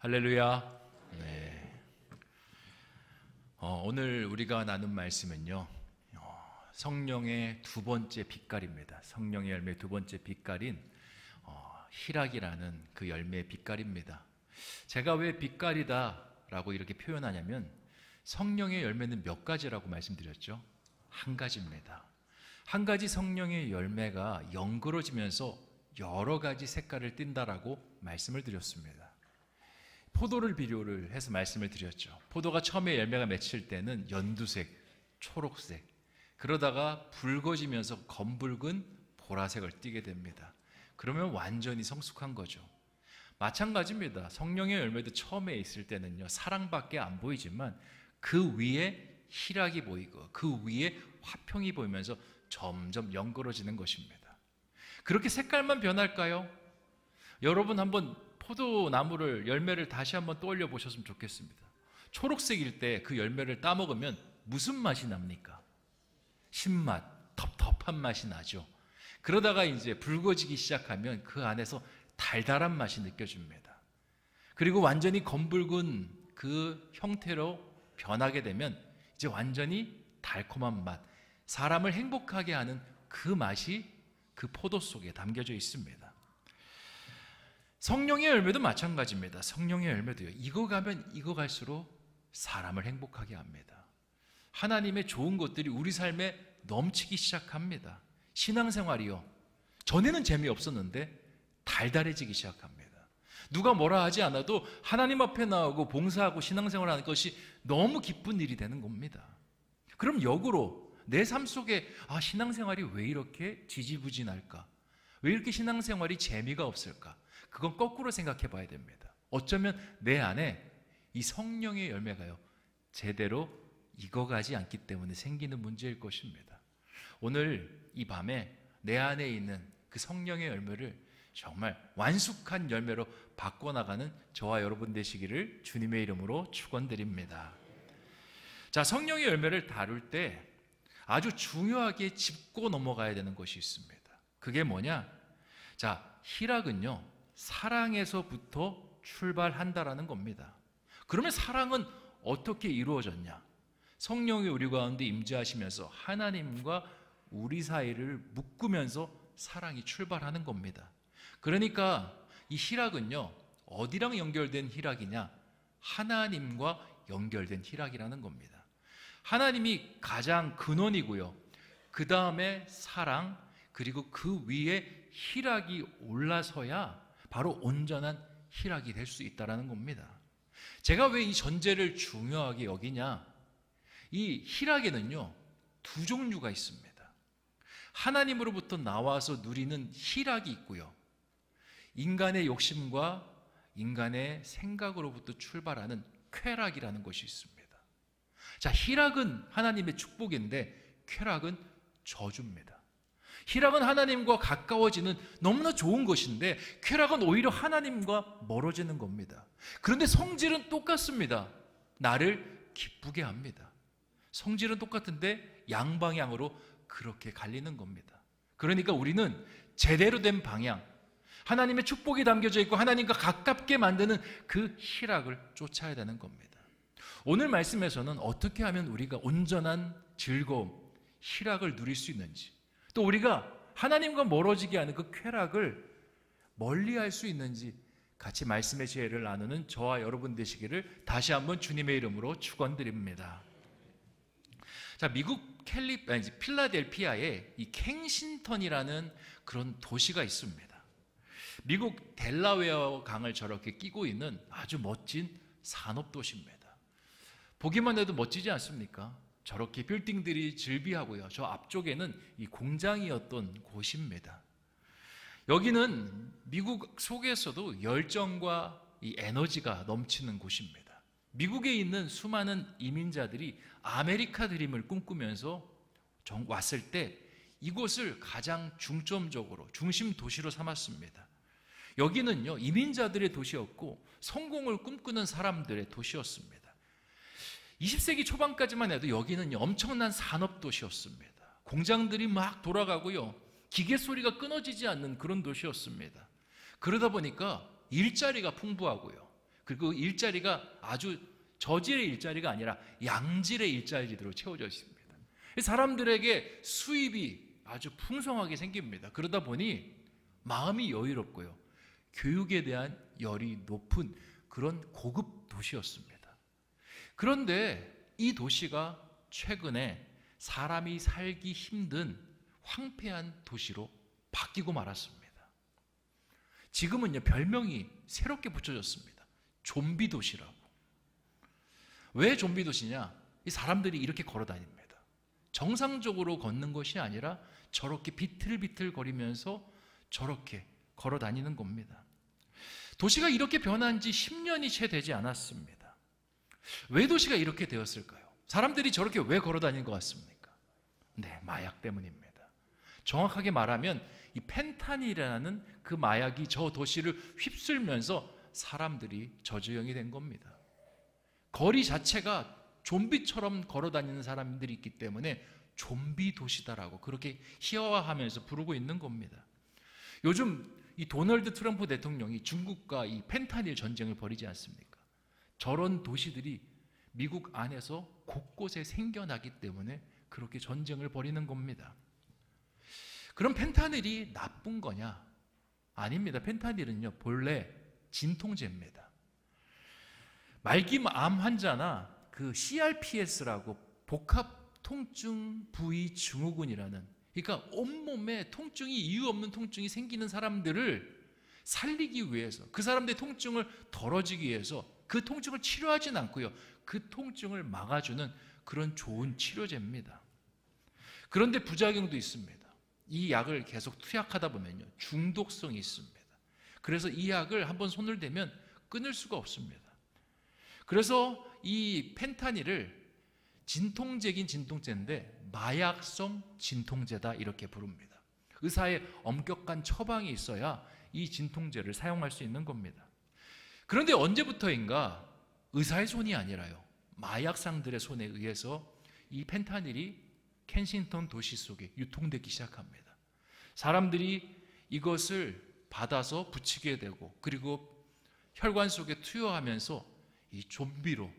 할렐루야. 네. 오늘 우리가 나눈 말씀은요, 성령의 두 번째 빛깔입니다. 성령의 열매 두 번째 빛깔인 희락이라는 그 열매의 빛깔입니다. 제가 왜 빛깔이다라고 이렇게 표현하냐면, 성령의 열매는 몇 가지라고 말씀드렸죠? 한 가지입니다. 한 가지 성령의 열매가 연그러지면서 여러 가지 색깔을 띈다라고 말씀을 드렸습니다. 포도를 비료를 해서 말씀을 드렸죠. 포도가 처음에 열매가 맺힐 때는 연두색, 초록색, 그러다가 붉어지면서 검붉은 보라색을 띠게 됩니다. 그러면 완전히 성숙한 거죠. 마찬가지입니다. 성령의 열매도 처음에 있을 때는요, 사랑밖에 안 보이지만 그 위에 희락이 보이고 그 위에 화평이 보이면서 점점 연그러지는 것입니다. 그렇게 색깔만 변할까요? 여러분 한번 포도나무를, 열매를 다시 한번 떠올려 보셨으면 좋겠습니다. 초록색일 때 그 열매를 따먹으면 무슨 맛이 납니까? 신맛, 텁텁한 맛이 나죠. 그러다가 이제 붉어지기 시작하면 그 안에서 달달한 맛이 느껴집니다. 그리고 완전히 검붉은 그 형태로 변하게 되면 이제 완전히 달콤한 맛, 사람을 행복하게 하는 그 맛이 그 포도 속에 담겨져 있습니다. 성령의 열매도 마찬가지입니다. 성령의 열매도요, 익어가면 익어갈수록 사람을 행복하게 합니다. 하나님의 좋은 것들이 우리 삶에 넘치기 시작합니다. 신앙생활이요, 전에는 재미없었는데 달달해지기 시작합니다. 누가 뭐라 하지 않아도 하나님 앞에 나오고 봉사하고 신앙생활하는 것이 너무 기쁜 일이 되는 겁니다. 그럼 역으로 내 삶 속에 신앙생활이 왜 이렇게 지지부진할까? 왜 이렇게 신앙생활이 재미가 없을까? 그건 거꾸로 생각해 봐야 됩니다. 어쩌면 내 안에 이 성령의 열매가요, 제대로 익어가지 않기 때문에 생기는 문제일 것입니다. 오늘 이 밤에 내 안에 있는 그 성령의 열매를 정말 완숙한 열매로 바꿔나가는 저와 여러분 되시기를 주님의 이름으로 축원드립니다. 자, 성령의 열매를 다룰 때 아주 중요하게 짚고 넘어가야 되는 것이 있습니다. 그게 뭐냐? 자, 희락은요, 사랑에서부터 출발한다라는 겁니다. 그러면 사랑은 어떻게 이루어졌냐? 성령이 우리 가운데 임재하시면서 하나님과 우리 사이를 묶으면서 사랑이 출발하는 겁니다. 그러니까 이 희락은요, 어디랑 연결된 희락이냐? 하나님과 연결된 희락이라는 겁니다. 하나님이 가장 근원이고요, 그 다음에 사랑, 그리고 그 위에 희락이 올라서야 바로 온전한 희락이 될 수 있다는 겁니다. 제가 왜 이 전제를 중요하게 여기냐? 이 희락에는요, 두 종류가 있습니다. 하나님으로부터 나와서 누리는 희락이 있고요, 인간의 욕심과 인간의 생각으로부터 출발하는 쾌락이라는 것이 있습니다. 자, 희락은 하나님의 축복인데 쾌락은 저주입니다. 희락은 하나님과 가까워지는 너무나 좋은 것인데 쾌락은 오히려 하나님과 멀어지는 겁니다. 그런데 성질은 똑같습니다. 나를 기쁘게 합니다. 성질은 똑같은데 양방향으로 그렇게 갈리는 겁니다. 그러니까 우리는 제대로 된 방향, 하나님의 축복이 담겨져 있고 하나님과 가깝게 만드는 그 희락을 쫓아야 되는 겁니다. 오늘 말씀에서는 어떻게 하면 우리가 온전한 즐거움, 희락을 누릴 수 있는지, 또 우리가 하나님과 멀어지게 하는 그 쾌락을 멀리할 수 있는지 같이 말씀의 지혜를 나누는 저와 여러분 되시기를 다시 한번 주님의 이름으로 축원드립니다. 자, 미국 필라델피아에 이 켄싱턴이라는 그런 도시가 있습니다. 미국 델라웨어 강을 저렇게 끼고 있는 아주 멋진 산업도시입니다. 보기만 해도 멋지지 않습니까? 저렇게 빌딩들이 즐비하고요, 저 앞쪽에는 이 공장이었던 곳입니다. 여기는 미국 속에서도 열정과 이 에너지가 넘치는 곳입니다. 미국에 있는 수많은 이민자들이 아메리카 드림을 꿈꾸면서 왔을 때 이곳을 가장 중점적으로 중심 도시로 삼았습니다. 여기는요, 이민자들의 도시였고 성공을 꿈꾸는 사람들의 도시였습니다. 20세기 초반까지만 해도 여기는 엄청난 산업도시였습니다. 공장들이 막 돌아가고요, 기계 소리가 끊어지지 않는 그런 도시였습니다. 그러다 보니까 일자리가 풍부하고요, 그리고 일자리가 아주 저질의 일자리가 아니라 양질의 일자리로 채워져 있습니다. 사람들에게 수입이 아주 풍성하게 생깁니다. 그러다 보니 마음이 여유롭고요, 교육에 대한 열이 높은 그런 고급 도시였습니다. 그런데 이 도시가 최근에 사람이 살기 힘든 황폐한 도시로 바뀌고 말았습니다. 지금은요, 별명이 새롭게 붙여졌습니다. 좀비 도시라고. 왜 좀비 도시냐? 이 사람들이 이렇게 걸어 다닙니다. 정상적으로 걷는 것이 아니라 저렇게 비틀비틀 거리면서 저렇게 걸어 다니는 겁니다. 도시가 이렇게 변한 지 10년이 채 되지 않았습니다. 왜 도시가 이렇게 되었을까요? 사람들이 저렇게 왜 걸어 다니는 것 같습니까? 네, 마약 때문입니다. 정확하게 말하면 이 펜타닐이라는 그 마약이 저 도시를 휩쓸면서 사람들이 저주형이 된 겁니다. 거리 자체가 좀비처럼 걸어 다니는 사람들이 있기 때문에 좀비 도시다라고 그렇게 희화화하면서 부르고 있는 겁니다. 요즘 이 도널드 트럼프 대통령이 중국과 이 펜타닐 전쟁을 벌이지 않습니까? 저런 도시들이 미국 안에서 곳곳에 생겨나기 때문에 그렇게 전쟁을 벌이는 겁니다. 그럼 펜타닐이 나쁜 거냐? 아닙니다. 펜타닐은요, 본래 진통제입니다. 말기암 환자나 그 CRPS라고 복합통증 부위 증후군이라는, 그러니까 온몸에 통증이, 이유 없는 통증이 생기는 사람들을 살리기 위해서, 그 사람들의 통증을 덜어지기 위해서 그 통증을 치료하진 않고요, 그 통증을 막아주는 그런 좋은 치료제입니다. 그런데 부작용도 있습니다. 이 약을 계속 투약하다 보면요, 중독성이 있습니다. 그래서 이 약을 한번 손을 대면 끊을 수가 없습니다. 그래서 이 펜타닐을 진통제긴 진통제인데 마약성 진통제다 이렇게 부릅니다. 의사의 엄격한 처방이 있어야 이 진통제를 사용할 수 있는 겁니다. 그런데 언제부터인가 의사의 손이 아니라요, 마약상들의 손에 의해서 이 펜타닐이 켄싱턴 도시 속에 유통되기 시작합니다. 사람들이 이것을 받아서 붙이게 되고, 그리고 혈관 속에 투여하면서 이 좀비로,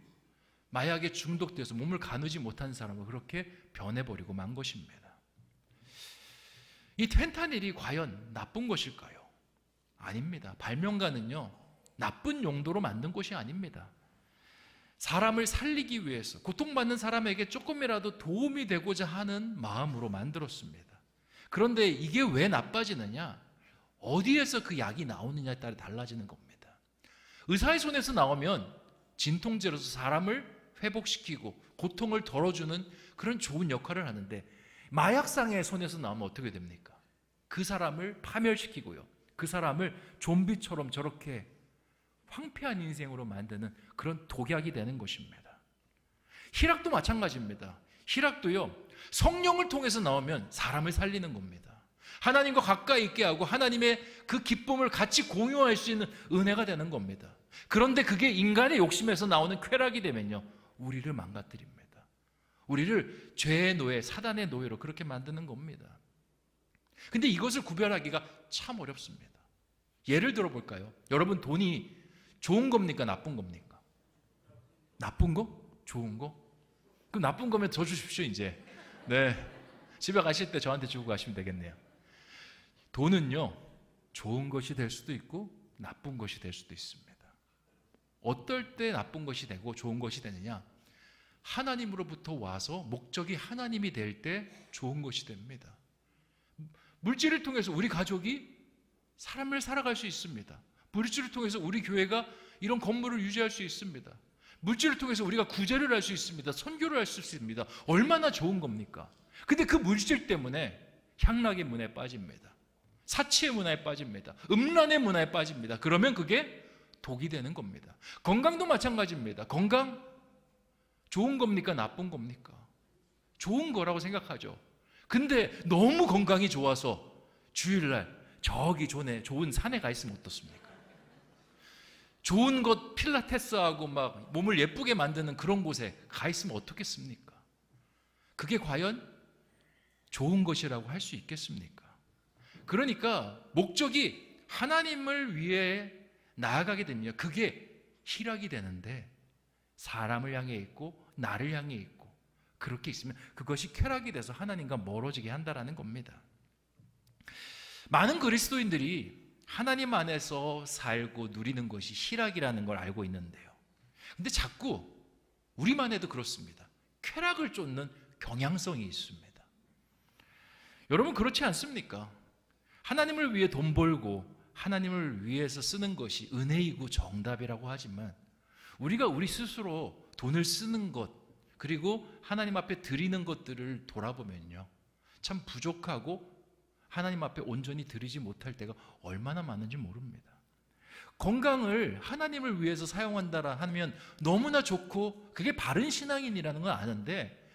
마약에 중독돼서 몸을 가누지 못한 사람을 그렇게 변해버리고 만 것입니다. 이 펜타닐이 과연 나쁜 것일까요? 아닙니다. 발명가는요, 나쁜 용도로 만든 것이 아닙니다. 사람을 살리기 위해서, 고통받는 사람에게 조금이라도 도움이 되고자 하는 마음으로 만들었습니다. 그런데 이게 왜 나빠지느냐? 어디에서 그 약이 나오느냐에 따라 달라지는 겁니다. 의사의 손에서 나오면 진통제로서 사람을 회복시키고 고통을 덜어주는 그런 좋은 역할을 하는데, 마약상의 손에서 나오면 어떻게 됩니까? 그 사람을 파멸시키고요, 그 사람을 좀비처럼 저렇게 황폐한 인생으로 만드는 그런 독약이 되는 것입니다. 희락도 마찬가지입니다. 희락도요, 성령을 통해서 나오면 사람을 살리는 겁니다. 하나님과 가까이 있게 하고 하나님의 그 기쁨을 같이 공유할 수 있는 은혜가 되는 겁니다. 그런데 그게 인간의 욕심에서 나오는 쾌락이 되면요, 우리를 망가뜨립니다. 우리를 죄의 노예, 사단의 노예로 그렇게 만드는 겁니다. 근데 이것을 구별하기가 참 어렵습니다. 예를 들어 볼까요? 여러분, 돈이 좋은 겁니까? 나쁜 겁니까? 나쁜 거? 좋은 거? 그럼 나쁜 거면 더 주십시오, 이제. 네. 집에 가실 때 저한테 주고 가시면 되겠네요. 돈은요, 좋은 것이 될 수도 있고 나쁜 것이 될 수도 있습니다. 어떨 때 나쁜 것이 되고 좋은 것이 되느냐? 하나님으로부터 와서 목적이 하나님이 될 때 좋은 것이 됩니다. 물질을 통해서 우리 가족이 삶을 살아갈 수 있습니다. 물질을 통해서 우리 교회가 이런 건물을 유지할 수 있습니다. 물질을 통해서 우리가 구제를 할 수 있습니다. 선교를 할 수 있습니다. 얼마나 좋은 겁니까? 근데 그 물질 때문에 향락의 문화에 빠집니다. 사치의 문화에 빠집니다. 음란의 문화에 빠집니다. 그러면 그게 독이 되는 겁니다. 건강도 마찬가지입니다. 건강 좋은 겁니까? 나쁜 겁니까? 좋은 거라고 생각하죠. 근데 너무 건강이 좋아서 주일날 저기 좋은 산에 가 있으면 어떻습니까? 좋은 것 필라테스하고 막 몸을 예쁘게 만드는 그런 곳에 가 있으면 어떻겠습니까? 그게 과연 좋은 것이라고 할 수 있겠습니까? 그러니까 목적이 하나님을 위해 나아가게 되면 그게 희락이 되는데 사람을 향해 있고 나를 향해 있고 그렇게 있으면 그것이 쾌락이 돼서 하나님과 멀어지게 한다라는 겁니다. 많은 그리스도인들이 하나님 안에서 살고 누리는 것이 희락이라는 걸 알고 있는데요. 근데 자꾸 우리만 해도 그렇습니다. 쾌락을 쫓는 경향성이 있습니다. 여러분 그렇지 않습니까? 하나님을 위해 돈 벌고 하나님을 위해서 쓰는 것이 은혜이고 정답이라고 하지만 우리가 우리 스스로 돈을 쓰는 것 그리고 하나님 앞에 드리는 것들을 돌아보면요, 참 부족하고 하나님 앞에 온전히 드리지 못할 때가 얼마나 많은지 모릅니다. 건강을 하나님을 위해서 사용한다라 하면 너무나 좋고 그게 바른 신앙인이라는 건 아는데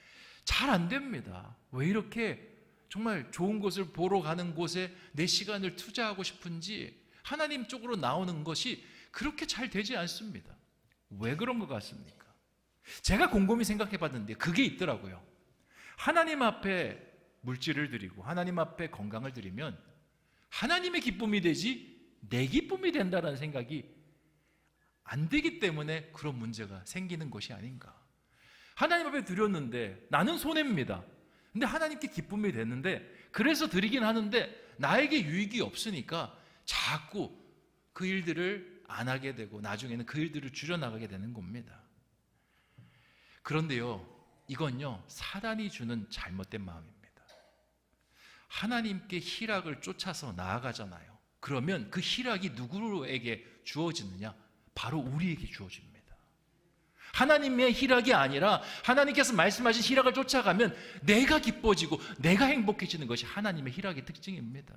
잘 안 됩니다. 왜 이렇게 정말 좋은 것을 보러 가는 곳에 내 시간을 투자하고 싶은지 하나님 쪽으로 나오는 것이 그렇게 잘 되지 않습니다. 왜 그런 것 같습니까? 제가 곰곰이 생각해 봤는데 그게 있더라고요. 하나님 앞에 물질을 드리고 하나님 앞에 건강을 드리면 하나님의 기쁨이 되지 내 기쁨이 된다는 생각이 안 되기 때문에 그런 문제가 생기는 것이 아닌가. 하나님 앞에 드렸는데 나는 손해입니다. 근데 하나님께 기쁨이 됐는데 그래서 드리긴 하는데 나에게 유익이 없으니까 자꾸 그 일들을 안 하게 되고 나중에는 그 일들을 줄여나가게 되는 겁니다. 그런데요, 이건요 사단이 주는 잘못된 마음입니다. 하나님께 희락을 쫓아서 나아가잖아요. 그러면 그 희락이 누구에게 주어지느냐? 바로 우리에게 주어집니다. 하나님의 희락이 아니라 하나님께서 말씀하신 희락을 쫓아가면 내가 기뻐지고 내가 행복해지는 것이 하나님의 희락의 특징입니다.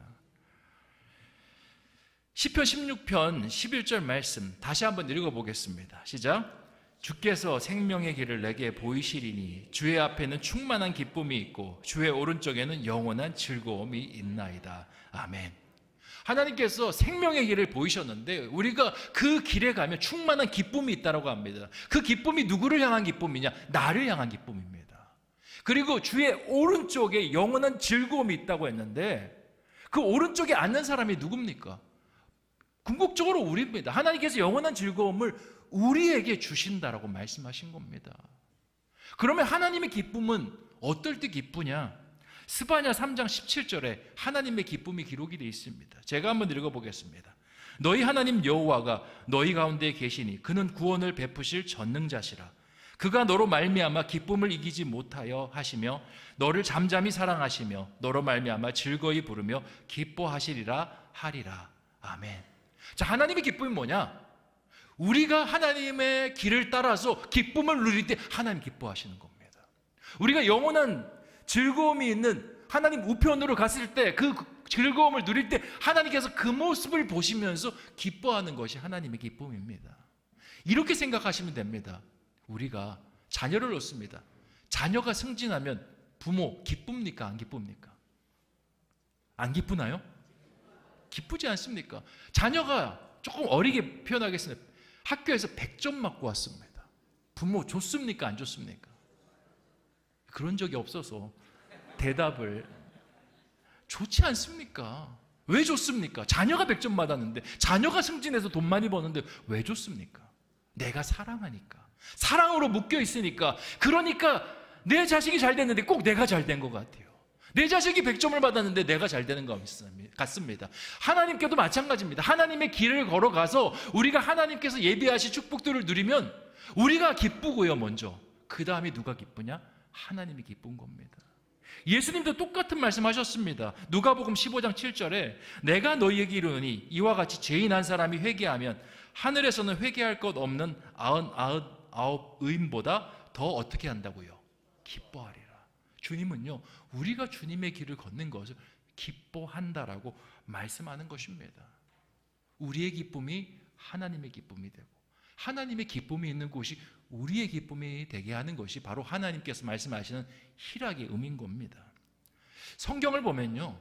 시편 16편 11절 말씀 다시 한번 읽어보겠습니다. 시작. 주께서 생명의 길을 내게 보이시리니 주의 앞에는 충만한 기쁨이 있고 주의 오른쪽에는 영원한 즐거움이 있나이다. 아멘. 하나님께서 생명의 길을 보이셨는데 우리가 그 길에 가면 충만한 기쁨이 있다고 합니다. 그 기쁨이 누구를 향한 기쁨이냐? 나를 향한 기쁨입니다. 그리고 주의 오른쪽에 영원한 즐거움이 있다고 했는데 그 오른쪽에 앉는 사람이 누굽니까? 궁극적으로 우리입니다. 하나님께서 영원한 즐거움을 우리에게 주신다라고 말씀하신 겁니다. 그러면 하나님의 기쁨은 어떨 때 기쁘냐? 스바냐 3장 17절에 하나님의 기쁨이 기록이 되어 있습니다. 제가 한번 읽어보겠습니다. 너희 하나님 여호와가 너희 가운데 계시니 그는 구원을 베푸실 전능자시라. 그가 너로 말미암아 기쁨을 이기지 못하여 하시며 너를 잠잠히 사랑하시며 너로 말미암아 즐거이 부르며 기뻐하시리라 하리라. 아멘. 자, 하나님의 기쁨이 뭐냐? 우리가 하나님의 길을 따라서 기쁨을 누릴 때 하나님 기뻐하시는 겁니다. 우리가 영원한 즐거움이 있는 하나님 우편으로 갔을 때 그 즐거움을 누릴 때 하나님께서 그 모습을 보시면서 기뻐하는 것이 하나님의 기쁨입니다. 이렇게 생각하시면 됩니다. 우리가 자녀를 얻습니다. 자녀가 승진하면 부모 기쁩니까? 안 기쁩니까? 안 기쁘나요? 기쁘지 않습니까? 자녀가 조금 어리게 표현하겠습니다. 학교에서 100점 맞고 왔습니다. 부모 좋습니까? 안 좋습니까? 그런 적이 없어서 대답을 좋지 않습니까? 왜 좋습니까? 자녀가 100점 받았는데 자녀가 승진해서 돈 많이 버는데 왜 좋습니까? 내가 사랑하니까, 사랑으로 묶여 있으니까. 그러니까 내 자식이 잘 됐는데 꼭 내가 잘 된 것 같아요. 내 자식이 100점을 받았는데 내가 잘 되는 것 같습니다. 하나님께도 마찬가지입니다. 하나님의 길을 걸어가서 우리가 하나님께서 예비하신 축복들을 누리면 우리가 기쁘고요. 먼저 그 다음에 누가 기쁘냐? 하나님이 기쁜 겁니다. 예수님도 똑같은 말씀하셨습니다. 누가복음 15장 7절에 내가 너희에게 이르노니 이와 같이 죄인 한 사람이 회개하면 하늘에서는 회개할 것 없는 99 의인보다 더 어떻게 한다고요? 기뻐하리라. 주님은요, 우리가 주님의 길을 걷는 것을 기뻐한다라고 말씀하는 것입니다. 우리의 기쁨이 하나님의 기쁨이 되고 하나님의 기쁨이 있는 곳이 우리의 기쁨이 되게 하는 것이 바로 하나님께서 말씀하시는 희락의 의미인 겁니다. 성경을 보면요,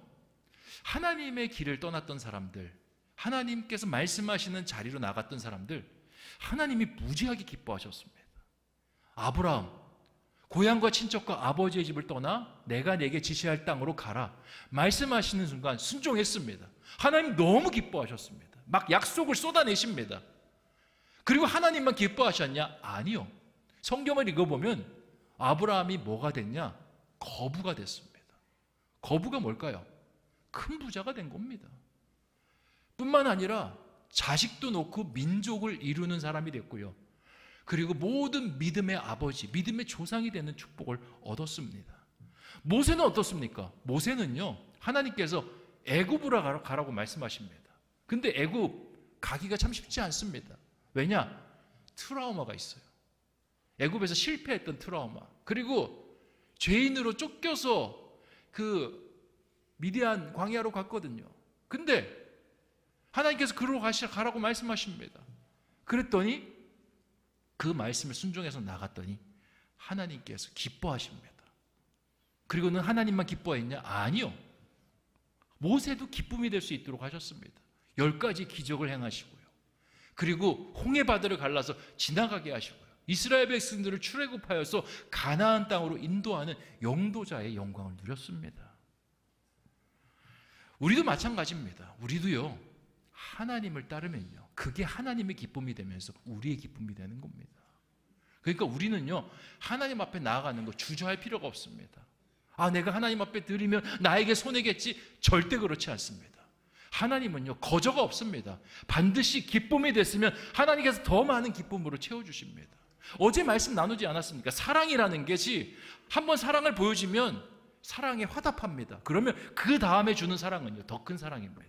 하나님의 길을 떠났던 사람들, 하나님께서 말씀하시는 자리로 나갔던 사람들, 하나님이 무지하게 기뻐하셨습니다. 아브라함, 고향과 친척과 아버지의 집을 떠나 내가 내게 지시할 땅으로 가라 말씀하시는 순간 순종했습니다. 하나님 너무 기뻐하셨습니다. 막 약속을 쏟아내십니다. 그리고 하나님만 기뻐하셨냐? 아니요. 성경을 읽어보면 아브라함이 뭐가 됐냐? 거부가 됐습니다. 거부가 뭘까요? 큰 부자가 된 겁니다. 뿐만 아니라 자식도 놓고 민족을 이루는 사람이 됐고요. 그리고 모든 믿음의 아버지, 믿음의 조상이 되는 축복을 얻었습니다. 모세는 어떻습니까? 모세는요, 하나님께서 애굽으로 가라고 말씀하십니다. 근데 애굽 가기가 참 쉽지 않습니다. 왜냐? 트라우마가 있어요. 애굽에서 실패했던 트라우마. 그리고 죄인으로 쫓겨서 그 미디안 광야로 갔거든요. 근데 하나님께서 그로 가라고 말씀하십니다. 그랬더니 그 말씀을 순종해서 나갔더니 하나님께서 기뻐하십니다. 그리고는 하나님만 기뻐했냐? 아니요. 모세도 기쁨이 될 수 있도록 하셨습니다. 10가지 기적을 행하시고요. 그리고 홍해바다를 갈라서 지나가게 하시고요. 이스라엘 백성들을 출애굽하여서 가나안 땅으로 인도하는 영도자의 영광을 누렸습니다. 우리도 마찬가지입니다. 우리도요, 하나님을 따르면요, 그게 하나님의 기쁨이 되면서 우리의 기쁨이 되는 겁니다. 그러니까 우리는요, 하나님 앞에 나아가는 거 주저할 필요가 없습니다. 아, 내가 하나님 앞에 드리면 나에게 손해겠지? 절대 그렇지 않습니다. 하나님은요, 거저가 없습니다. 반드시 기쁨이 됐으면 하나님께서 더 많은 기쁨으로 채워주십니다. 어제 말씀 나누지 않았습니까? 사랑이라는 것이 한번 사랑을 보여주면 사랑에 화답합니다. 그러면 그 다음에 주는 사랑은요, 더 큰 사랑입니다.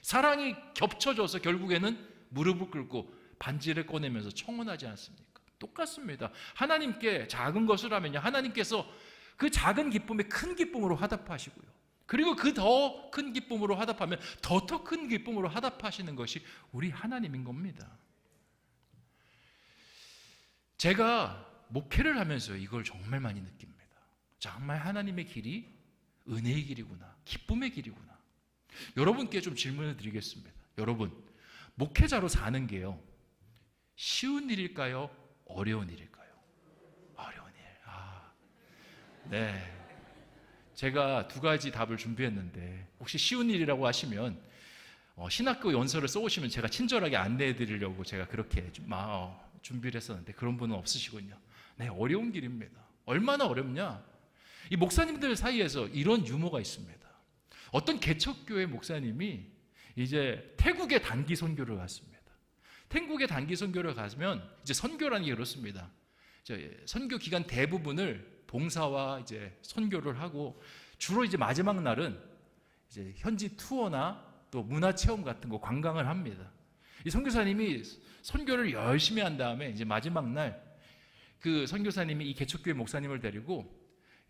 사랑이 겹쳐져서 결국에는 무릎을 꿇고 반지를 꺼내면서 청혼하지 않습니까? 똑같습니다. 하나님께 작은 것을 하면요, 하나님께서 그 작은 기쁨에 큰 기쁨으로 화답하시고요. 그리고 그 더 큰 기쁨으로 화답하면 더 큰 기쁨으로 화답하시는 것이 우리 하나님인 겁니다. 제가 목회를 하면서 이걸 정말 많이 느낍니다. 정말 하나님의 길이 은혜의 길이구나, 기쁨의 길이구나. 여러분께 좀 질문을 드리겠습니다. 여러분, 목회자로 사는 게요, 쉬운 일일까요? 어려운 일일까요? 어려운 일. 네. 제가 2가지 답을 준비했는데 혹시 쉬운 일이라고 하시면 신학교 연설을 써오시면 제가 친절하게 안내해 드리려고 제가 그렇게 준비를 했었는데 그런 분은 없으시군요. 네, 어려운 길입니다. 얼마나 어렵냐? 이 목사님들 사이에서 이런 유머가 있습니다. 어떤 개척교회 목사님이 이제 태국에 단기 선교를 갔습니다. 태국에 단기 선교를 가면 이제 선교라는 게 그렇습니다. 선교 기간 대부분을 봉사와 이제 선교를 하고 주로 이제 마지막 날은 이제 현지 투어나 또 문화 체험 같은 거 관광을 합니다. 이 선교사님이 선교를 열심히 한 다음에 이제 마지막 날 그 선교사님이 이 개척교회 목사님을 데리고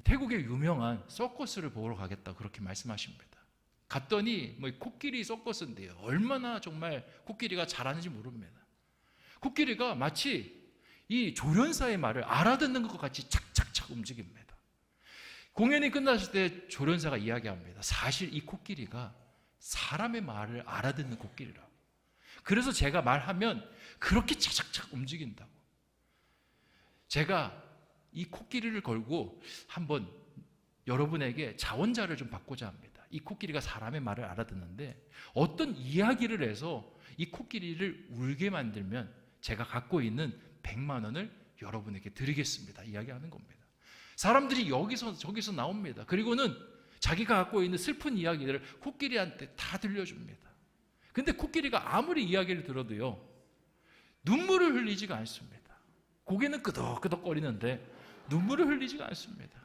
태국의 유명한 서커스를 보러 가겠다 그렇게 말씀하십니다. 갔더니 뭐 코끼리 서커스인데요, 얼마나 정말 코끼리가 잘하는지 모릅니다. 코끼리가 마치 이 조련사의 말을 알아듣는 것과 같이 착착착 움직입니다. 공연이 끝났을 때 조련사가 이야기합니다. 사실 이 코끼리가 사람의 말을 알아듣는 코끼리라고. 그래서 제가 말하면 그렇게 착착착 움직인다고. 제가 이 코끼리를 걸고 한번 여러분에게 자원자를 좀 받고자 합니다. 이 코끼리가 사람의 말을 알아듣는데 어떤 이야기를 해서 이 코끼리를 울게 만들면 제가 갖고 있는 100만 원을 여러분에게 드리겠습니다. 이야기하는 겁니다. 사람들이 여기서 저기서 나옵니다. 그리고는 자기가 갖고 있는 슬픈 이야기들을 코끼리한테 다 들려줍니다. 근데 코끼리가 아무리 이야기를 들어도요, 눈물을 흘리지가 않습니다. 고개는 끄덕끄덕거리는데 눈물을 흘리지가 않습니다.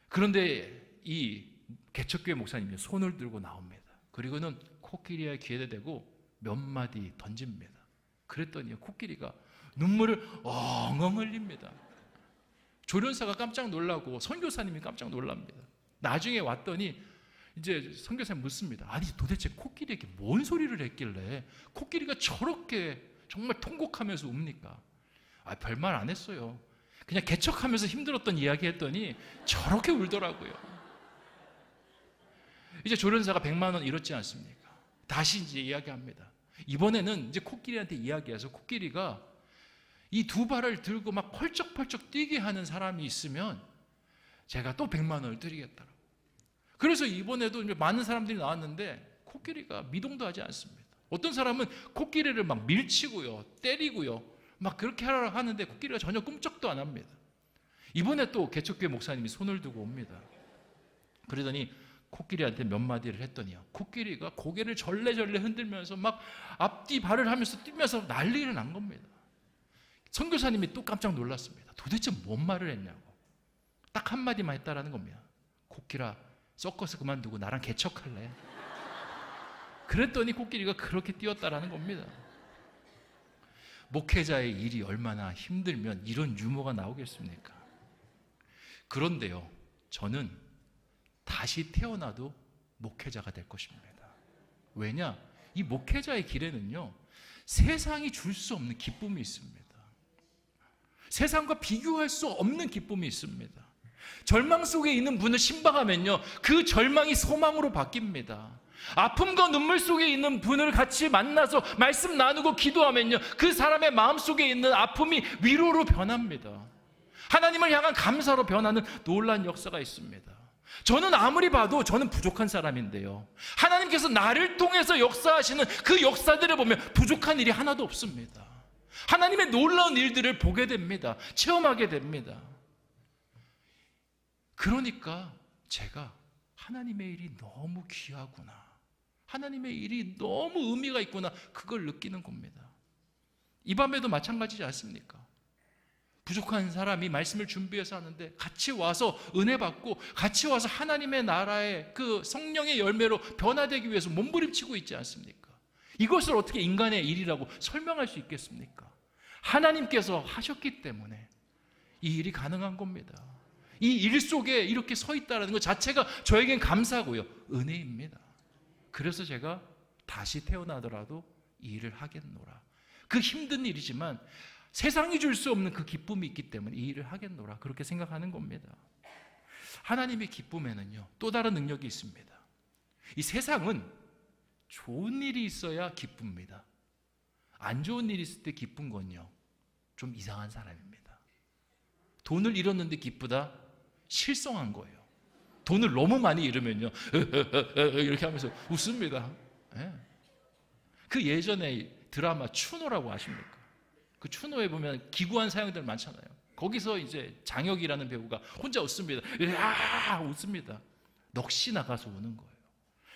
그런데 이 개척교회 목사님이 손을 들고 나옵니다. 그리고는 코끼리의 귀에 대고 몇 마디 던집니다. 그랬더니 코끼리가 눈물을 엉엉 흘립니다. 조련사가 깜짝 놀라고 선교사님이 깜짝 놀랍니다. 나중에 왔더니 이제 선교사님 묻습니다. 아니 도대체 코끼리에게 뭔 소리를 했길래 코끼리가 저렇게 정말 통곡하면서 웁니까? 별말 안 했어요. 그냥 개척하면서 힘들었던 이야기 했더니 저렇게 울더라고요. 이제 조련사가 100만 원 잃었지 않습니까? 다시 이제 이야기합니다. 이번에는 이제 코끼리한테 이야기해서 코끼리가 이 2발을 들고 막 펄쩍펄쩍 뛰게 하는 사람이 있으면 제가 또 100만 원을 드리겠다고. 그래서 이번에도 이제 많은 사람들이 나왔는데 코끼리가 미동도 하지 않습니다. 어떤 사람은 코끼리를 막 밀치고요, 때리고요, 막 그렇게 하라고 하는데 코끼리가 전혀 꿈쩍도 안 합니다. 이번에 또 개척교회 목사님이 손을 두고 옵니다. 그러더니 코끼리한테 몇 마디를 했더니요, 코끼리가 고개를 절레절레 흔들면서 막 앞뒤 발을 하면서 뛰면서 난리를 난 겁니다. 선교사님이 또 깜짝 놀랐습니다. 도대체 뭔 말을 했냐고. 딱 한마디만 했다라는 겁니다. 코끼라, 서커스 그만두고 나랑 개척할래? 그랬더니 코끼리가 그렇게 뛰었다라는 겁니다. 목회자의 일이 얼마나 힘들면 이런 유머가 나오겠습니까? 그런데요, 저는 다시 태어나도 목회자가 될 것입니다. 왜냐? 이 목회자의 길에는요, 세상이 줄 수 없는 기쁨이 있습니다. 세상과 비교할 수 없는 기쁨이 있습니다. 절망 속에 있는 분을 신방하면요, 그 절망이 소망으로 바뀝니다. 아픔과 눈물 속에 있는 분을 같이 만나서 말씀 나누고 기도하면요, 그 사람의 마음 속에 있는 아픔이 위로로 변합니다. 하나님을 향한 감사로 변하는 놀라운 역사가 있습니다. 저는 아무리 봐도 저는 부족한 사람인데요, 하나님께서 나를 통해서 역사하시는 그 역사들을 보면 부족한 일이 하나도 없습니다. 하나님의 놀라운 일들을 보게 됩니다. 체험하게 됩니다. 그러니까 제가 하나님의 일이 너무 귀하구나, 하나님의 일이 너무 의미가 있구나, 그걸 느끼는 겁니다. 이 밤에도 마찬가지지 않습니까? 부족한 사람이 말씀을 준비해서 하는데 같이 와서 은혜 받고 같이 와서 하나님의 나라의 그 성령의 열매로 변화되기 위해서 몸부림치고 있지 않습니까? 이것을 어떻게 인간의 일이라고 설명할 수 있겠습니까? 하나님께서 하셨기 때문에 이 일이 가능한 겁니다. 이 일 속에 이렇게 서 있다는 것 자체가 저에겐 감사하고요, 은혜입니다. 그래서 제가 다시 태어나더라도 이 일을 하겠노라. 그 힘든 일이지만 세상이 줄 수 없는 그 기쁨이 있기 때문에 이 일을 하겠노라, 그렇게 생각하는 겁니다. 하나님의 기쁨에는요, 또 다른 능력이 있습니다. 이 세상은 좋은 일이 있어야 기쁩니다. 안 좋은 일이 있을 때 기쁜 건요, 좀 이상한 사람입니다. 돈을 잃었는데 기쁘다? 실성한 거예요. 돈을 너무 많이 잃으면요, 이렇게 하면서 웃습니다. 그 예전에 드라마 추노라고 아십니까? 그 추노에 보면 기구한 사형들 많잖아요. 거기서 이제 장혁이라는 배우가 혼자 웃습니다. 웃습니다. 넋이 나가서 우는 거예요.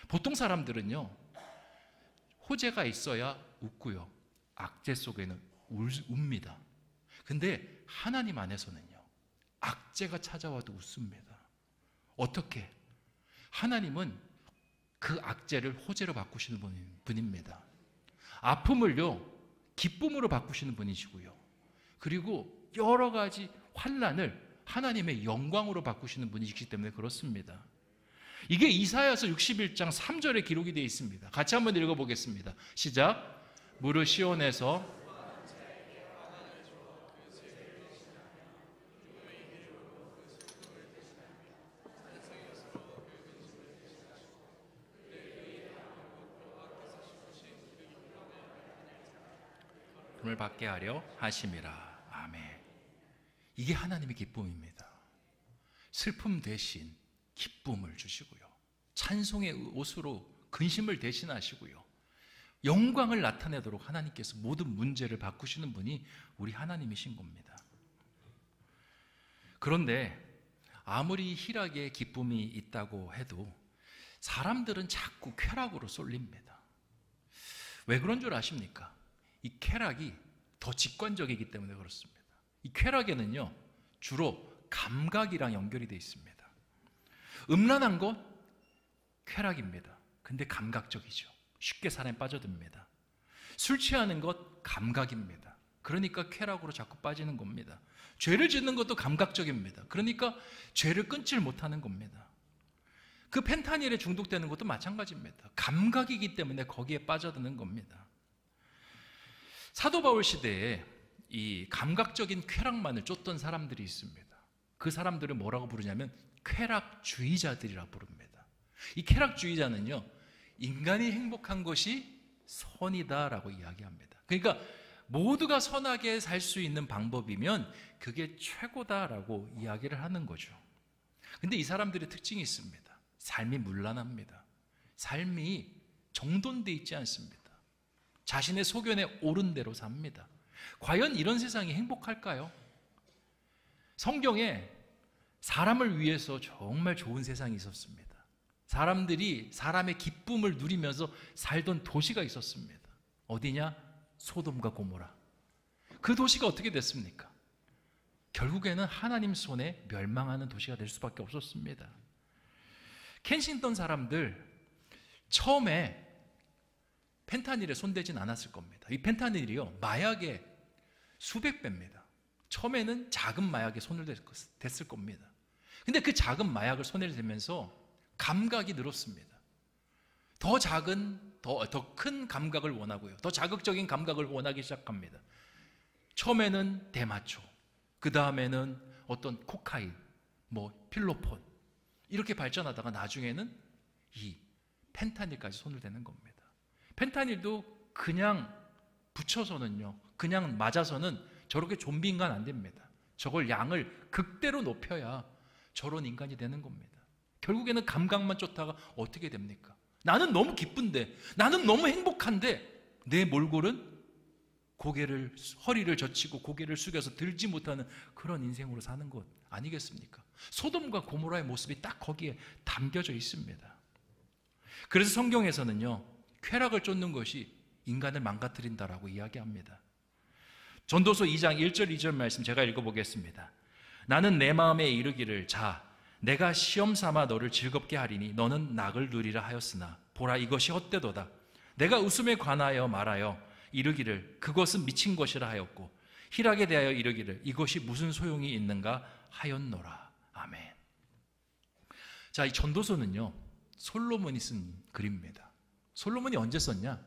보통 사람들은요, 호재가 있어야 웃고요, 악재 속에는 웁니다. 근데 하나님 안에서는요, 악재가 찾아와도 웃습니다. 어떻게? 하나님은 그 악재를 호재로 바꾸시는 분입니다. 아픔을요, 기쁨으로 바꾸시는 분이시고요, 그리고 여러 가지 환난을 하나님의 영광으로 바꾸시는 분이시기 때문에 그렇습니다. 이게 이사야서 61장 3절에 기록이 되어 있습니다. 같이 한번 읽어보겠습니다. 시작. 무릇 시온에서 을 받게 하려 하심이라. 아멘. 이게 하나님의 기쁨입니다. 슬픔 대신 기쁨을 주시고요, 찬송의 옷으로 근심을 대신하시고요, 영광을 나타내도록 하나님께서 모든 문제를 바꾸시는 분이 우리 하나님이신 겁니다. 그런데 아무리 희락의 기쁨이 있다고 해도 사람들은 자꾸 쾌락으로 쏠립니다. 왜 그런 줄 아십니까? 이 쾌락이 더 직관적이기 때문에 그렇습니다. 이 쾌락에는요, 주로 감각이랑 연결이 되어 있습니다. 음란한 것 쾌락입니다. 근데 감각적이죠. 쉽게 사람에 빠져듭니다. 술 취하는 것 감각입니다. 그러니까 쾌락으로 자꾸 빠지는 겁니다. 죄를 짓는 것도 감각적입니다. 그러니까 죄를 끊질 못하는 겁니다. 그 펜타닐에 중독되는 것도 마찬가지입니다. 감각이기 때문에 거기에 빠져드는 겁니다. 사도 바울 시대에 이 감각적인 쾌락만을 쫓던 사람들이 있습니다. 그 사람들을 뭐라고 부르냐면 쾌락주의자들이라고 부릅니다. 이 쾌락주의자는요, 인간이 행복한 것이 선이다라고 이야기합니다. 그러니까 모두가 선하게 살 수 있는 방법이면 그게 최고다라고 이야기를 하는 거죠. 근데 이 사람들의 특징이 있습니다. 삶이 문란합니다. 삶이 정돈되어 있지 않습니다. 자신의 소견에 옳은 대로 삽니다. 과연 이런 세상이 행복할까요? 성경에 사람을 위해서 정말 좋은 세상이 있었습니다. 사람들이 사람의 기쁨을 누리면서 살던 도시가 있었습니다. 어디냐? 소돔과 고모라. 그 도시가 어떻게 됐습니까? 결국에는 하나님 손에 멸망하는 도시가 될 수밖에 없었습니다. 켄싱턴 사람들 처음에 펜타닐에 손대진 않았을 겁니다. 이 펜타닐이요, 마약의 수백 배입니다. 처음에는 작은 마약에 손을 댔을 겁니다. 근데 그 작은 마약을 손에 대면서 감각이 늘었습니다. 더 작은, 더 큰 감각을 원하고요. 더 자극적인 감각을 원하기 시작합니다. 처음에는 대마초, 그 다음에는 어떤 코카인, 필로폰, 이렇게 발전하다가 나중에는 이 펜타닐까지 손을 대는 겁니다. 펜타닐도 그냥 붙여서는요, 그냥 맞아서는 저렇게 좀비 인간 안 됩니다. 저걸 양을 극대로 높여야 저런 인간이 되는 겁니다. 결국에는 감각만 쫓다가 어떻게 됩니까? 나는 너무 기쁜데, 나는 너무 행복한데 내 몰골은 허리를 젖히고 고개를 숙여서 들지 못하는 그런 인생으로 사는 것 아니겠습니까? 소돔과 고모라의 모습이 딱 거기에 담겨져 있습니다. 그래서 성경에서는요, 쾌락을 쫓는 것이 인간을 망가뜨린다라고 이야기합니다. 전도서 2장 1절 2절 말씀 제가 읽어보겠습니다. 나는 내 마음에 이르기를, 자, 내가 시험 삼아 너를 즐겁게 하리니 너는 낙을 누리라 하였으나 보라, 이것이 헛되도다. 내가 웃음에 관하여 말하여 이르기를 그것은 미친 것이라 하였고 희락에 대하여 이르기를 이것이 무슨 소용이 있는가 하였노라. 아멘. 자, 이 전도서는요, 솔로몬이 쓴 글입니다. 솔로몬이 언제 썼냐?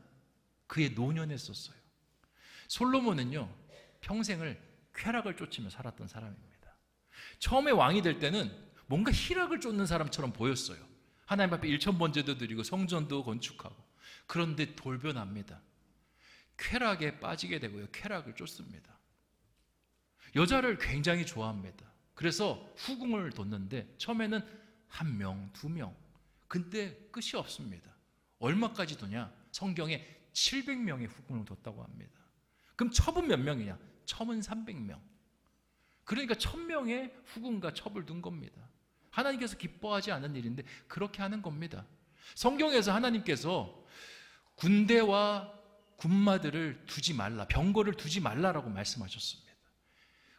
그의 노년에 썼어요. 솔로몬은요, 평생을 쾌락을 쫓으며 살았던 사람입니다. 처음에 왕이 될 때는 뭔가 희락을 쫓는 사람처럼 보였어요. 하나님 앞에 일천번제도 드리고 성전도 건축하고. 그런데 돌변합니다. 쾌락에 빠지게 되고요, 쾌락을 쫓습니다. 여자를 굉장히 좋아합니다. 그래서 후궁을 뒀는데 처음에는 1명, 2명, 근데 끝이 없습니다. 얼마까지 두냐? 성경에 700명의 후궁을 뒀다고 합니다. 그럼 첩은 몇 명이냐? 첩은 300명. 그러니까 1000명의 후궁과 첩을 둔 겁니다. 하나님께서 기뻐하지 않은 일인데 그렇게 하는 겁니다. 성경에서 하나님께서 군대와 군마들을 두지 말라, 병거를 두지 말라라고 말씀하셨습니다.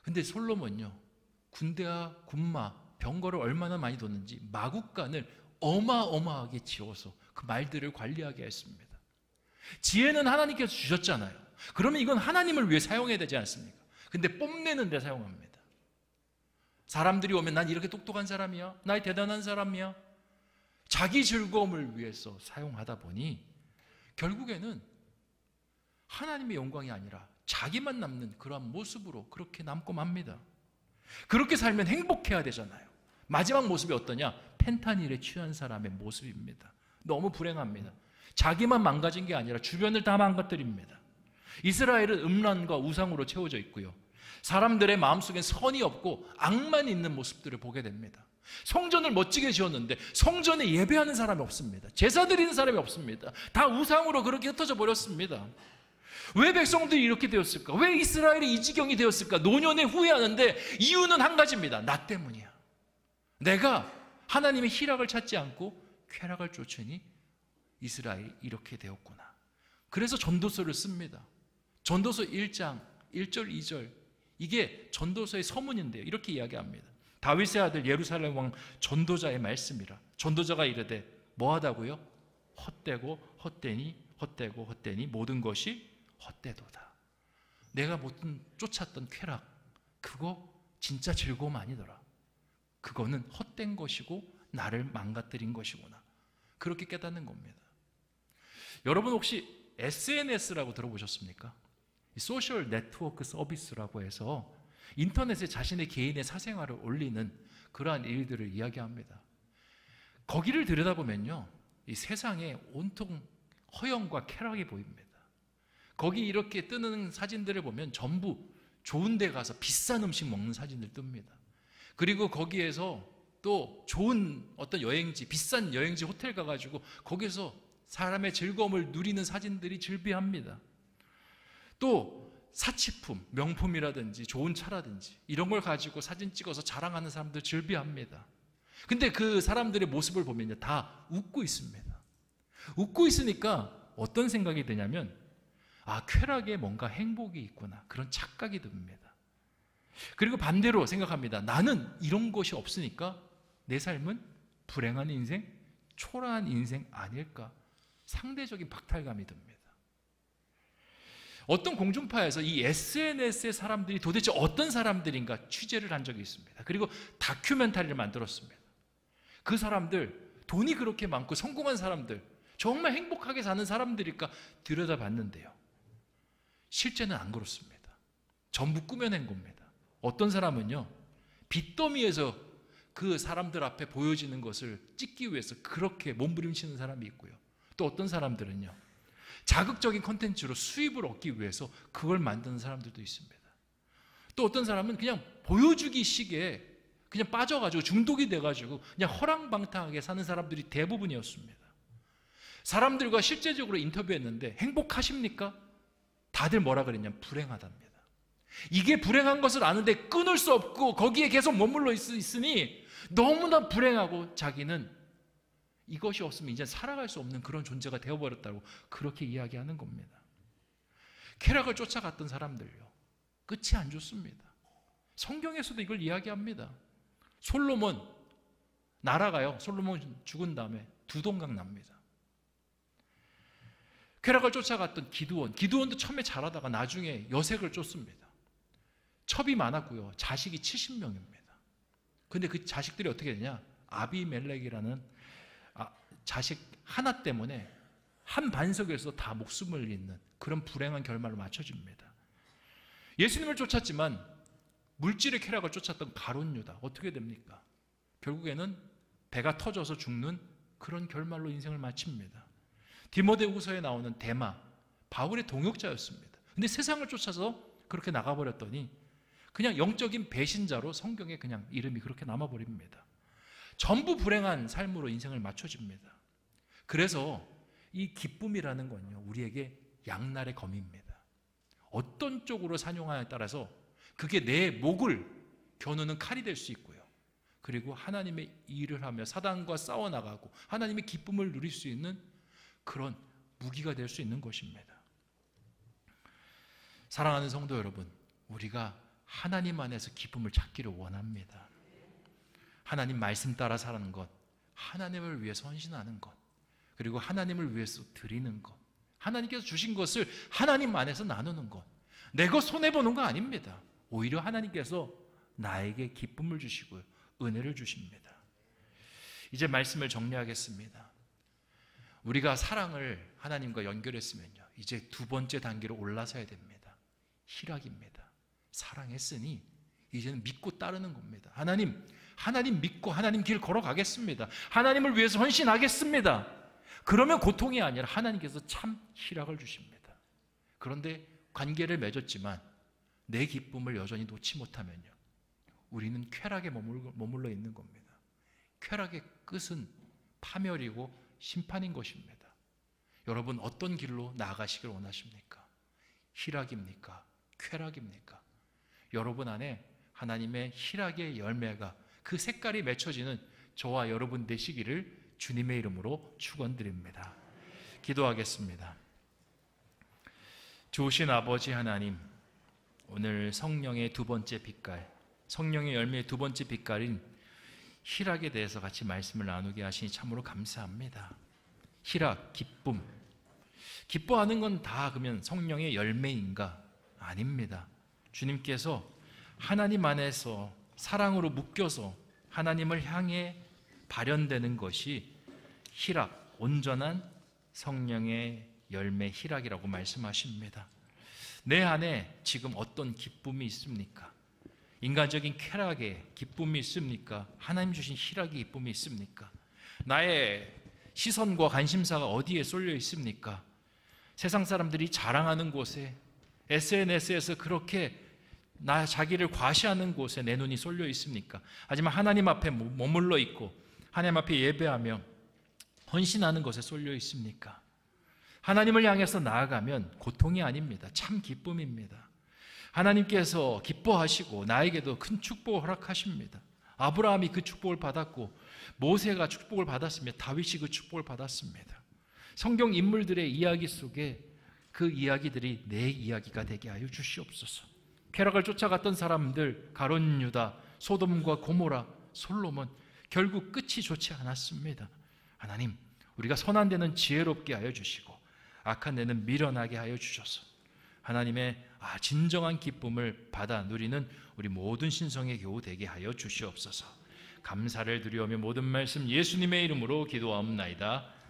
근데 솔로몬요, 군대와 군마, 병거를 얼마나 많이 뒀는지 마국간을 어마어마하게 지어서 그 말들을 관리하게 했습니다. 지혜는 하나님께서 주셨잖아요. 그러면 이건 하나님을 위해 사용해야 되지 않습니까? 근데 뽐내는 데 사용합니다. 사람들이 오면 난 이렇게 똑똑한 사람이야, 나 대단한 사람이야, 자기 즐거움을 위해서 사용하다 보니 결국에는 하나님의 영광이 아니라 자기만 남는 그러한 모습으로 그렇게 남고 맙니다. 그렇게 살면 행복해야 되잖아요. 마지막 모습이 어떠냐? 펜타닐에 취한 사람의 모습입니다. 너무 불행합니다. 자기만 망가진 게 아니라 주변을 다 망가뜨립니다. 이스라엘은 음란과 우상으로 채워져 있고요, 사람들의 마음속엔 선이 없고 악만 있는 모습들을 보게 됩니다. 성전을 멋지게 지었는데 성전에 예배하는 사람이 없습니다. 제사 드리는 사람이 없습니다. 다 우상으로 그렇게 흩어져 버렸습니다. 왜 백성들이 이렇게 되었을까? 왜 이스라엘이 이 지경이 되었을까? 노년에 후회하는데 이유는 한 가지입니다. 나 때문이야. 내가 하나님의 희락을 찾지 않고 쾌락을 쫓으니 이스라엘이 이렇게 되었구나. 그래서 전도서를 씁니다. 전도서 1장 1절 2절, 이게 전도서의 서문인데요, 이렇게 이야기합니다. 다윗의 아들 예루살렘 왕 전도자의 말씀이라. 전도자가 이르되 뭐하다고요? 헛되고 헛되니 헛되고 헛되니 모든 것이 헛되도다. 내가 쫓았던 쾌락, 그거 진짜 즐거움 아니더라. 그거는 헛된 것이고 나를 망가뜨린 것이구나. 그렇게 깨닫는 겁니다. 여러분 혹시 SNS라고 들어보셨습니까? 소셜 네트워크 서비스라고 해서 인터넷에 자신의 개인의 사생활을 올리는 그러한 일들을 이야기합니다. 거기를 들여다보면요, 이 세상에 온통 허영과 쾌락이 보입니다. 거기 이렇게 뜨는 사진들을 보면 전부 좋은 데 가서 비싼 음식 먹는 사진들 뜹니다. 그리고 거기에서 또 좋은 어떤 여행지, 비싼 여행지 호텔 가가지고 거기서 사람의 즐거움을 누리는 사진들이 즐비합니다. 또 사치품, 명품이라든지 좋은 차라든지 이런 걸 가지고 사진 찍어서 자랑하는 사람들 즐비합니다. 근데 그 사람들의 모습을 보면요, 다 웃고 있습니다. 웃고 있으니까 어떤 생각이 드냐면, 아, 쾌락에 뭔가 행복이 있구나, 그런 착각이 듭니다. 그리고 반대로 생각합니다. 나는 이런 것이 없으니까 내 삶은 불행한 인생, 초라한 인생 아닐까, 상대적인 박탈감이 듭니다. 어떤 공중파에서 이 SNS의 사람들이 도대체 어떤 사람들인가 취재를 한 적이 있습니다. 그리고 다큐멘터리를 만들었습니다. 그 사람들, 돈이 그렇게 많고 성공한 사람들, 정말 행복하게 사는 사람들일까 들여다봤는데요, 실제는 안 그렇습니다. 전부 꾸며낸 겁니다. 어떤 사람은요, 빚더미에서 그 사람들 앞에 보여지는 것을 찍기 위해서 그렇게 몸부림치는 사람이 있고요, 또 어떤 사람들은요, 자극적인 콘텐츠로 수입을 얻기 위해서 그걸 만드는 사람들도 있습니다. 또 어떤 사람은 그냥 보여주기 식에 그냥 빠져가지고 중독이 돼가지고 그냥 허랑방탕하게 사는 사람들이 대부분이었습니다. 사람들과 실제적으로 인터뷰했는데 행복하십니까? 다들 뭐라 그랬냐면 불행하답니다. 이게 불행한 것을 아는데 끊을 수 없고 거기에 계속 머물러 있으니 너무나 불행하고 자기는 이것이 없으면 이제 살아갈 수 없는 그런 존재가 되어버렸다고 그렇게 이야기하는 겁니다. 쾌락을 쫓아갔던 사람들요, 끝이 안 좋습니다. 성경에서도 이걸 이야기합니다. 솔로몬 나라가요, 솔로몬 죽은 다음에 두 동강 납니다. 쾌락을 쫓아갔던 기드온도 처음에 잘하다가 나중에 여색을 쫓습니다. 첩이 많았고요, 자식이 70명입니다. 근데 그 자식들이 어떻게 되냐, 아비멜렉이라는 자식 하나 때문에 한 반석에서 다 목숨을 잃는 그런 불행한 결말로 맞춰집니다. 예수님을 쫓았지만 물질의 쾌락을 쫓았던 가룟 유다 어떻게 됩니까? 결국에는 배가 터져서 죽는 그런 결말로 인생을 마칩니다. 디모데후서에 나오는 데마, 바울의 동역자였습니다. 근데 세상을 쫓아서 그렇게 나가버렸더니 그냥 영적인 배신자로 성경에 그냥 이름이 그렇게 남아버립니다. 전부 불행한 삶으로 인생을 맞춰집니다. 그래서 이 기쁨이라는 건요, 우리에게 양날의 검입니다. 어떤 쪽으로 산용하냐에 따라서 그게 내 목을 겨누는 칼이 될 수 있고요, 그리고 하나님의 일을 하며 사단과 싸워나가고 하나님의 기쁨을 누릴 수 있는 그런 무기가 될 수 있는 것입니다. 사랑하는 성도 여러분, 우리가 하나님 안에서 기쁨을 찾기를 원합니다. 하나님 말씀 따라 사는 것, 하나님을 위해서 헌신하는 것, 그리고 하나님을 위해서 드리는 것, 하나님께서 주신 것을 하나님 안에서 나누는 것, 내 것 손해보는 거 아닙니다. 오히려 하나님께서 나에게 기쁨을 주시고요, 은혜를 주십니다. 이제 말씀을 정리하겠습니다. 우리가 사랑을 하나님과 연결했으면요, 이제 두 번째 단계로 올라서야 됩니다. 희락입니다. 사랑했으니 이제는 믿고 따르는 겁니다. 하나님 믿고 하나님 길 걸어가겠습니다. 하나님을 위해서 헌신하겠습니다. 그러면 고통이 아니라 하나님께서 참 희락을 주십니다. 그런데 관계를 맺었지만 내 기쁨을 여전히 놓지 못하면요, 우리는 쾌락에 머물러 있는 겁니다. 쾌락의 끝은 파멸이고 심판인 것입니다. 여러분, 어떤 길로 나아가시길 원하십니까? 희락입니까? 쾌락입니까? 여러분 안에 하나님의 희락의 열매가, 그 색깔이 맺혀지는 저와 여러분 되시기를 주님의 이름으로 축원드립니다. 기도하겠습니다. 좋으신 아버지 하나님, 오늘 성령의 두 번째 빛깔, 성령의 열매의 두 번째 빛깔인 희락에 대해서 같이 말씀을 나누게 하시니 참으로 감사합니다. 희락, 기쁨, 기뻐하는 건 다 그러면 성령의 열매인가? 아닙니다. 주님께서 하나님 안에서 사랑으로 묶여서 하나님을 향해 발현되는 것이 희락, 온전한 성령의 열매 희락이라고 말씀하십니다. 내 안에 지금 어떤 기쁨이 있습니까? 인간적인 쾌락에 기쁨이 있습니까? 하나님 주신 희락의 기쁨이 있습니까? 나의 시선과 관심사가 어디에 쏠려 있습니까? 세상 사람들이 자랑하는 곳에, SNS에서 그렇게 자기를 과시하는 곳에 내 눈이 쏠려 있습니까? 하지만 하나님 앞에 머물러 있고 하나님 앞에 예배하며 헌신하는 것에 쏠려 있습니까? 하나님을 향해서 나아가면 고통이 아닙니다. 참 기쁨입니다. 하나님께서 기뻐하시고 나에게도 큰 축복을 허락하십니다. 아브라함이 그 축복을 받았고 모세가 축복을 받았으며 다윗이 그 축복을 받았습니다. 성경 인물들의 이야기 속에 그 이야기들이 내 이야기가 되게 하여 주시옵소서. 쾌락을 쫓아갔던 사람들, 가론 유다, 소돔과 고모라, 솔로몬, 결국 끝이 좋지 않았습니다. 하나님, 우리가 선한 데는 지혜롭게 하여 주시고 악한 데는 미련하게 하여 주셔서 하나님의 진정한 기쁨을 받아 누리는 우리 모든 신성의 교우 되게 하여 주시옵소서. 감사를 드리오며 모든 말씀 예수님의 이름으로 기도하옵나이다.